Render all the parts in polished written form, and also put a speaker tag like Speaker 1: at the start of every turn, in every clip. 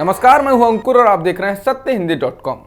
Speaker 1: नमस्कार, मैं हूं अंकुर और आप देख रहे हैं सत्यहिंदी.com।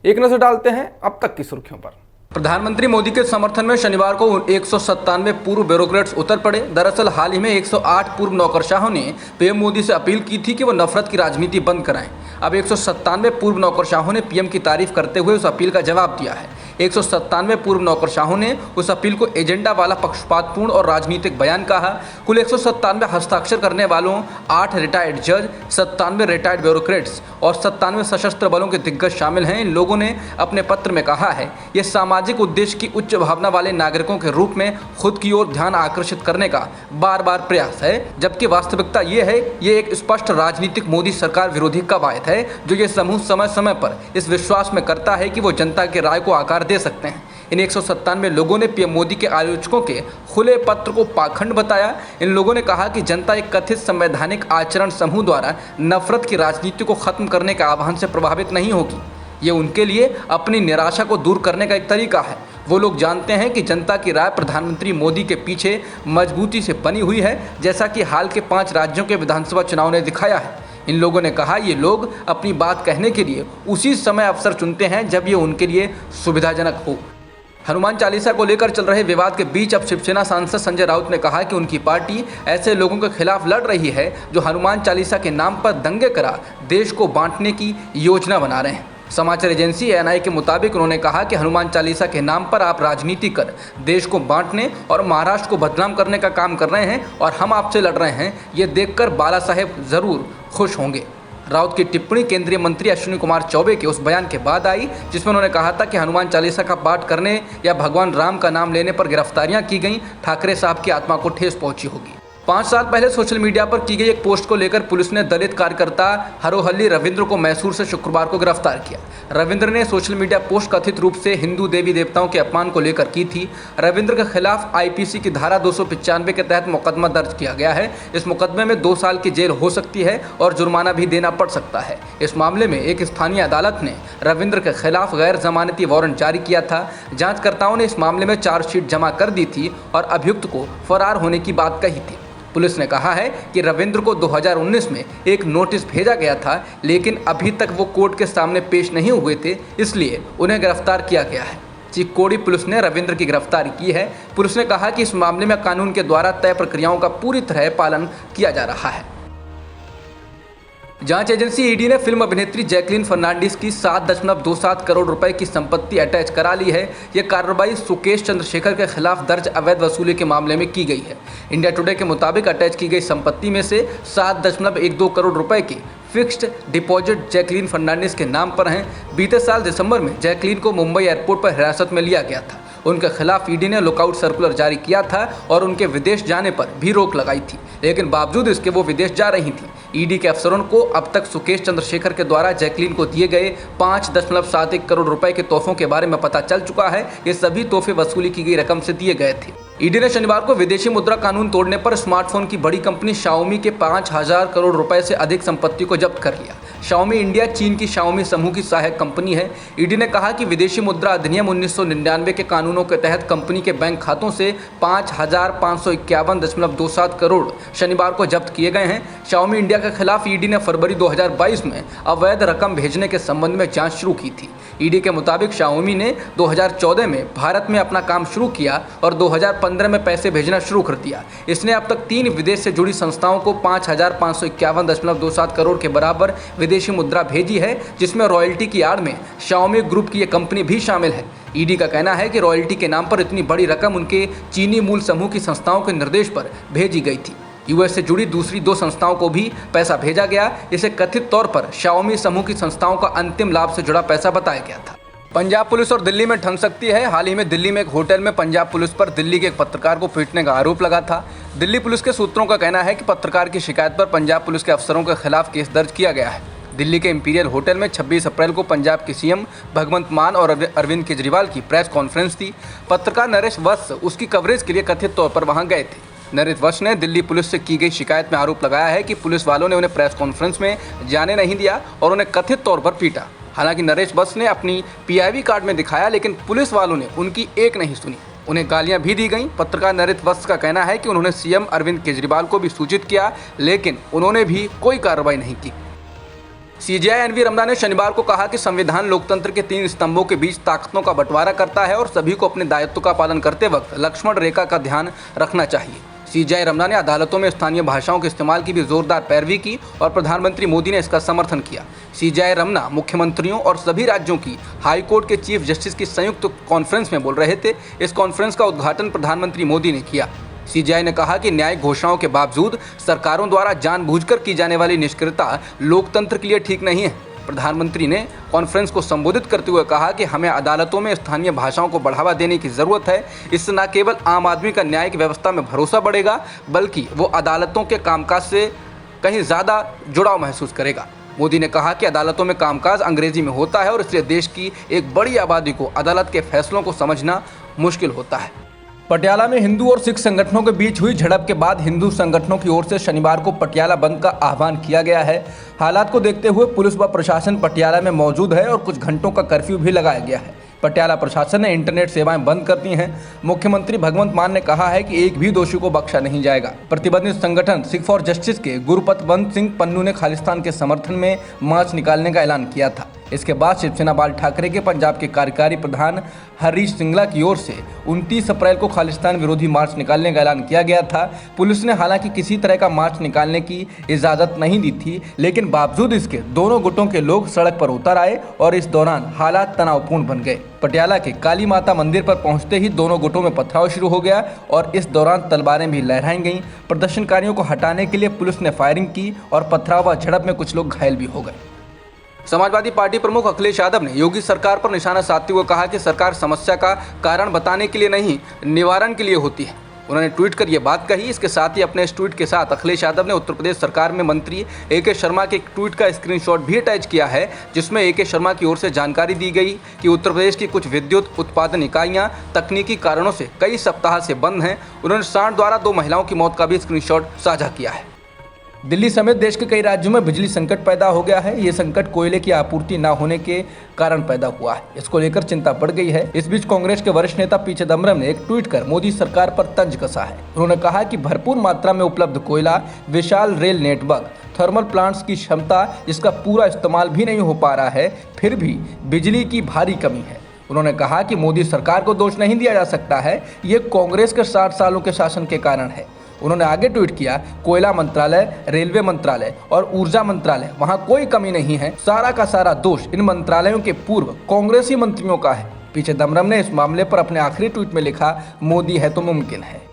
Speaker 1: एक नजर डालते हैं अब तक की सुर्खियों पर।
Speaker 2: प्रधानमंत्री मोदी के समर्थन में शनिवार को 197 पूर्व ब्यूरोक्रेट्स उतर पड़े। दरअसल हाल ही में 108 पूर्व नौकरशाहों ने पीएम मोदी से अपील की थी कि वो नफरत की राजनीति बंद कराएं। अब 197 पूर्व नौकरशाहों ने पीएम की तारीफ करते हुए उस अपील का जवाब दिया है। 197 पूर्व नौकरशाहों ने उस अपील को एजेंडा वाला, पक्षपातपूर्ण और राजनीतिक बयान कहा। कुल 197 हस्ताक्षर करने वालों 8 रिटायर्ड जज, 97 रिटायर्ड ब्यूरोक्रेट्स और 97 सशस्त्र बलों के दिग्गज शामिल हैं। इन लोगों ने अपने पत्र में कहा है, ये सामाजिक उद्देश्य की उच्च भावना वाले नागरिकों के रूप में खुद की ओर ध्यान आकर्षित करने का बार बार प्रयास है, जबकि वास्तविकता ये है, ये एक स्पष्ट राजनीतिक मोदी सरकार विरोधी कवायद है, जो ये समूह समय समय पर इस विश्वास में करता है कि वो जनता के राय को आकार दे सकते हैं। इन 197 लोगों ने पीएम मोदी के आलोचकों के खुले पत्र को पाखंड बताया। इन लोगों ने कहा कि जनता एक कथित संवैधानिक आचरण समूह द्वारा नफरत की राजनीति को खत्म करने के आह्वान से प्रभावित नहीं होगी। ये उनके लिए अपनी निराशा को दूर करने का एक तरीका है। वो लोग जानते हैं कि जनता की राय प्रधानमंत्री मोदी के पीछे मजबूती से बनी हुई है, जैसा कि हाल के 5 राज्यों के विधानसभा चुनाव ने दिखाया है। इन लोगों ने कहा, ये लोग अपनी बात कहने के लिए उसी समय अवसर चुनते हैं जब ये उनके लिए सुविधाजनक हो। हनुमान चालीसा को लेकर चल रहे विवाद के बीच अब शिवसेना सांसद संजय राउत ने कहा कि उनकी पार्टी ऐसे लोगों के खिलाफ लड़ रही है जो हनुमान चालीसा के नाम पर दंगे करा देश को बांटने की योजना बना रहे हैं। समाचार एजेंसी एएनआई के मुताबिक उन्होंने कहा कि हनुमान चालीसा के नाम पर आप राजनीति कर देश को बांटने और महाराष्ट्र को बदनाम करने का काम कर रहे हैं और हम आपसे लड़ रहे हैं। ये देखकर बाला साहेब जरूर खुश होंगे। राउत की टिप्पणी केंद्रीय मंत्री अश्विनी कुमार चौबे के उस बयान के बाद आई जिसमें उन्होंने कहा था कि हनुमान चालीसा का पाठ करने या भगवान राम का नाम लेने पर गिरफ्तारियां की गई, ठाकरे साहब की आत्मा को ठेस पहुंची होगी। 5 साल पहले सोशल मीडिया पर की गई एक पोस्ट को लेकर पुलिस ने दलित कार्यकर्ता हरोहल्ली रविंद्र को मैसूर से शुक्रवार को गिरफ्तार किया। रविंद्र ने सोशल मीडिया पोस्ट कथित रूप से हिंदू देवी देवताओं के अपमान को लेकर की थी। रविंद्र के खिलाफ आईपीसी की धारा 295 के तहत मुकदमा दर्ज किया गया है। इस मुकदमे में 2 साल की जेल हो सकती है और जुर्माना भी देना पड़ सकता है। इस मामले में एक स्थानीय अदालत ने रविंद्र के खिलाफ गैर जमानती वारंट जारी किया था। जांचकर्ताओं ने इस मामले में चार्जशीट जमा कर दी थी और अभियुक्त को फरार होने की बात कही थी। पुलिस ने कहा है कि रविंद्र को 2019 में एक नोटिस भेजा गया था, लेकिन अभी तक वो कोर्ट के सामने पेश नहीं हुए थे, इसलिए उन्हें गिरफ्तार किया गया है। चिक्कोडी पुलिस ने रविंद्र की गिरफ्तारी की है। पुलिस ने कहा कि इस मामले में कानून के द्वारा तय प्रक्रियाओं का पूरी तरह पालन किया जा रहा है। जांच एजेंसी ईडी ने फिल्म अभिनेत्री जैकलीन फर्नांडिस की 7.27 करोड़ रुपए की संपत्ति अटैच करा ली है। यह कार्रवाई सुकेश चंद्रशेखर के खिलाफ दर्ज अवैध वसूली के मामले में की गई है। इंडिया टुडे के मुताबिक अटैच की गई संपत्ति में से 7.12 करोड़ रुपए की फिक्स्ड डिपॉजिट जैकलीन फर्नांडिस के नाम पर हैं। बीते साल दिसंबर में जैकलीन को मुंबई एयरपोर्ट पर हिरासत में लिया गया था। उनके खिलाफ ईडी ने लुकआउट सर्कुलर जारी किया था और उनके विदेश जाने पर भी रोक लगाई थी, लेकिन बावजूद इसके वो विदेश जा रही थी। ईडी के अफसरों को अब तक सुकेश चंद्रशेखर के द्वारा जैकलीन को दिए गए 5.71 करोड़ रुपए के तोहफों के बारे में पता चल चुका है। ये सभी तोहफे वसूली की गई रकम से दिए गए थे। ईडी ने शनिवार को विदेशी मुद्रा कानून तोड़ने पर स्मार्टफोन की बड़ी कंपनी शाओमी के 5000 करोड़ रुपए से अधिक संपत्ति को जब्त कर लिया। शाओमी इंडिया चीन की शाओमी समूह की सहायक कंपनी है। ईडी ने कहा कि विदेशी मुद्रा अधिनियम 1999 के कानूनों के तहत कंपनी के बैंक खातों से 5551.27 करोड़ शनिवार को जब्त किए गए हैं। शाओमी इंडिया के खिलाफ ईडी ने फरवरी 2022 में अवैध रकम भेजने के संबंध में जांच शुरू की थी। ईडी के मुताबिक शाओमी ने 2014 में भारत में अपना काम शुरू किया और 2015 में पैसे भेजना शुरू कर दिया। इसने अब तक 3 विदेश से जुड़ी संस्थाओं को 5551.27 करोड़ के बराबर विदेशी मुद्रा भेजी है, जिसमें रॉयल्टी की आड़ में शाओमी ग्रुप की यह कंपनी भी शामिल है। ईडी का कहना है कि रॉयल्टी के नाम पर इतनी बड़ी रकम उनके चीनी मूल समूह की संस्थाओं के निर्देश पर भेजी गई थी। यूएस से जुड़ी दूसरी 2 संस्थाओं को भी पैसा भेजा गया। इसे कथित तौर पर शाओमी समूह की संस्थाओं का अंतिम लाभ से जुड़ा पैसा बताया गया था। पंजाब पुलिस और दिल्ली में ठन सकती है। हाल ही में दिल्ली में एक होटल में पंजाब पुलिस पर दिल्ली के एक पत्रकार को पीटने का आरोप लगा था। दिल्ली पुलिस के सूत्रों का कहना है कि पत्रकार की शिकायत पर पंजाब पुलिस के अफसरों के खिलाफ केस दर्ज किया गया है। दिल्ली के इंपीरियल होटल में 26 अप्रैल को पंजाब के सीएम भगवंत मान और अरविंद केजरीवाल की प्रेस कॉन्फ्रेंस थी। पत्रकार नरेश वत्स उसकी कवरेज के लिए कथित तौर पर वहां गए थे। नरेश वत्स ने दिल्ली पुलिस से की गई शिकायत में आरोप लगाया है कि पुलिस वालों ने उन्हें प्रेस कॉन्फ्रेंस में जाने नहीं दिया और उन्हें कथित तौर पर पीटा। हालांकि नरेश वत्स ने अपनी पीआईवी कार्ड में दिखाया, लेकिन पुलिस वालों ने उनकी एक नहीं सुनी। उन्हें गालियां भी दी गईं। पत्रकार नरेश वत्स का कहना है कि उन्होंने सीएम अरविंद केजरीवाल को भी सूचित किया, लेकिन उन्होंने भी कोई कार्रवाई नहीं की। सीजेआई एनवी रमना ने शनिवार को कहा कि संविधान लोकतंत्र के 3 स्तंभों के बीच ताकतों का बंटवारा करता है और सभी को अपने दायित्व का पालन करते वक्त लक्ष्मण रेखा का ध्यान रखना चाहिए। सीजेआई रमना ने अदालतों में स्थानीय भाषाओं के इस्तेमाल की भी जोरदार पैरवी की और प्रधानमंत्री मोदी ने इसका समर्थन किया। सीजेआई रमना मुख्यमंत्रियों और सभी राज्यों की हाई कोर्ट के चीफ जस्टिस की संयुक्त कॉन्फ्रेंस में बोल रहे थे। इस कॉन्फ्रेंस का उद्घाटन प्रधानमंत्री मोदी ने किया। सीजेआई ने कहा कि न्यायिक घोषणाओं के बावजूद सरकारों द्वारा जानबूझकर की जाने वाली निष्क्रियता लोकतंत्र के लिए ठीक नहीं है। प्रधानमंत्री ने कॉन्फ्रेंस को संबोधित करते हुए कहा कि हमें अदालतों में स्थानीय भाषाओं को बढ़ावा देने की ज़रूरत है। इससे न केवल आम आदमी का न्यायिक व्यवस्था में भरोसा बढ़ेगा, बल्कि वो अदालतों के कामकाज से कहीं ज़्यादा जुड़ाव महसूस करेगा। मोदी ने कहा कि अदालतों में कामकाज अंग्रेजी में होता है और इसलिए देश की एक बड़ी आबादी को अदालत के फैसलों को समझना मुश्किल होता है। पटियाला में हिंदू और सिख संगठनों के बीच हुई झड़प के बाद हिंदू संगठनों की ओर से शनिवार को पटियाला बंद का आह्वान किया गया है। हालात को देखते हुए पुलिस व प्रशासन पटियाला में मौजूद है और कुछ घंटों का कर्फ्यू भी लगाया गया है। पटियाला प्रशासन ने इंटरनेट सेवाएं बंद कर दी हैं। मुख्यमंत्री भगवंत मान ने कहा है कि एक भी दोषी को बख्शा नहीं जाएगा। प्रतिबंधित संगठन सिख फॉर जस्टिस के गुरुपतवंत सिंह पन्नू ने खालिस्तान के समर्थन में मार्च निकालने का ऐलान किया था। इसके बाद शिवसेना बाल ठाकरे के पंजाब के कार्यकारी प्रधान हरीश सिंगला की ओर से 29 अप्रैल को खालिस्तान विरोधी मार्च निकालने का ऐलान किया गया था। पुलिस ने हालांकि किसी तरह का मार्च निकालने की इजाज़त नहीं दी थी, लेकिन बावजूद इसके दोनों गुटों के लोग सड़क पर उतर आए और इस दौरान हालात तनावपूर्ण बन गए। पटियाला के काली माता मंदिर पर पहुंचते ही दोनों गुटों में पथराव शुरू हो गया और इस दौरान तलवारें भी लहराई गईं। प्रदर्शनकारियों को हटाने के लिए पुलिस ने फायरिंग की और पथराव व झड़प में कुछ लोग घायल भी हो गए। समाजवादी पार्टी प्रमुख अखिलेश यादव ने योगी सरकार पर निशाना साधते हुए कहा कि सरकार समस्या का कारण बताने के लिए नहीं, निवारण के लिए होती है। उन्होंने ट्वीट कर ये बात कही। इसके साथ ही अपने इस ट्वीट के साथ अखिलेश यादव ने उत्तर प्रदेश सरकार में मंत्री ए.के. शर्मा के एक ट्वीट का स्क्रीनशॉट भी अटैच किया है, जिसमें ए.के. शर्मा की ओर से जानकारी दी गई कि उत्तर प्रदेश की कुछ विद्युत उत्पादन इकाइयां तकनीकी कारणों से कई सप्ताह से बंद हैं। उन्होंने सांड द्वारा 2 महिलाओं की मौत का भी स्क्रीनशॉट साझा किया है। दिल्ली समेत देश के कई राज्यों में बिजली संकट पैदा हो गया है। ये संकट कोयले की आपूर्ति न होने के कारण पैदा हुआ है। इसको लेकर चिंता बढ़ गई है। इस बीच कांग्रेस के वरिष्ठ नेता पी चिदम्बरम ने एक ट्वीट कर मोदी सरकार पर तंज कसा है। उन्होंने कहा कि भरपूर मात्रा में उपलब्ध कोयला, विशाल रेल नेटवर्क, थर्मल प्लांट्स की क्षमता, इसका पूरा इस्तेमाल भी नहीं हो पा रहा है, फिर भी बिजली की भारी कमी है। उन्होंने कहा कि मोदी सरकार को दोष नहीं दिया जा सकता है, ये कांग्रेस के 60 सालों के शासन के कारण है। उन्होंने आगे ट्वीट किया, कोयला मंत्रालय, रेलवे मंत्रालय और ऊर्जा मंत्रालय, वहां कोई कमी नहीं है। सारा का सारा दोष इन मंत्रालयों के पूर्व कांग्रेसी मंत्रियों का है। पी चिदम्बरम ने इस मामले पर अपने आखिरी ट्वीट में लिखा, मोदी है तो मुमकिन है।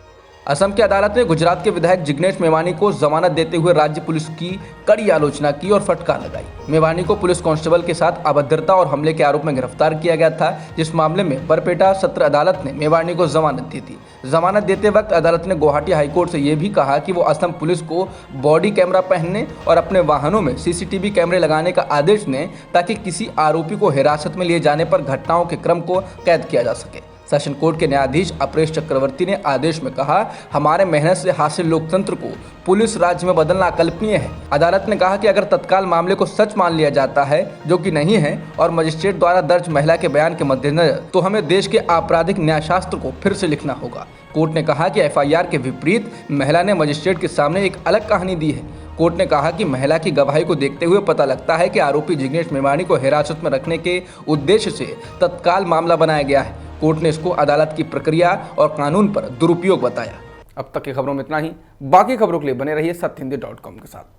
Speaker 2: असम की अदालत ने गुजरात के विधायक जिग्नेश मेवानी को जमानत देते हुए राज्य पुलिस की कड़ी आलोचना की और फटकार लगाई। मेवानी को पुलिस कांस्टेबल के साथ अभद्रता और हमले के आरोप में गिरफ्तार किया गया था, जिस मामले में बरपेटा सत्र अदालत ने मेवानी को जमानत दी थी। जमानत देते वक्त अदालत ने गुवाहाटी हाईकोर्ट से यह भी कहा कि वो असम पुलिस को बॉडी कैमरा पहनने और अपने वाहनों में सीसीटीवी कैमरे लगाने का आदेश दें, ताकि किसी आरोपी को हिरासत में लिए जाने पर घटनाओं के क्रम को कैद किया जा सके। सेशन कोर्ट के न्यायाधीश अपरेश चक्रवर्ती ने आदेश में कहा, हमारे मेहनत से हासिल लोकतंत्र को पुलिस राज्य में बदलना अकल्पनीय है। अदालत ने कहा कि अगर तत्काल मामले को सच मान लिया जाता है, जो कि नहीं है, और मजिस्ट्रेट द्वारा दर्ज महिला के बयान के मद्देनजर, तो हमें देश के आपराधिक न्यायशास्त्र को फिर से लिखना होगा। कोर्ट ने कहा कि एफआईआर के विपरीत महिला ने मजिस्ट्रेट के सामने एक अलग कहानी दी है। कोर्ट ने कहा कि महिला की गवाही को देखते हुए पता लगता है कि आरोपी जिग्नेश मेवानी को हिरासत में रखने के उद्देश्य से तत्काल मामला बनाया गया है। कोर्ट ने इसको अदालत की प्रक्रिया और कानून पर दुरुपयोग बताया।
Speaker 1: अब तक की खबरों में इतना ही। बाकी खबरों के लिए बने रहिए सत्यहिंदी.com के साथ।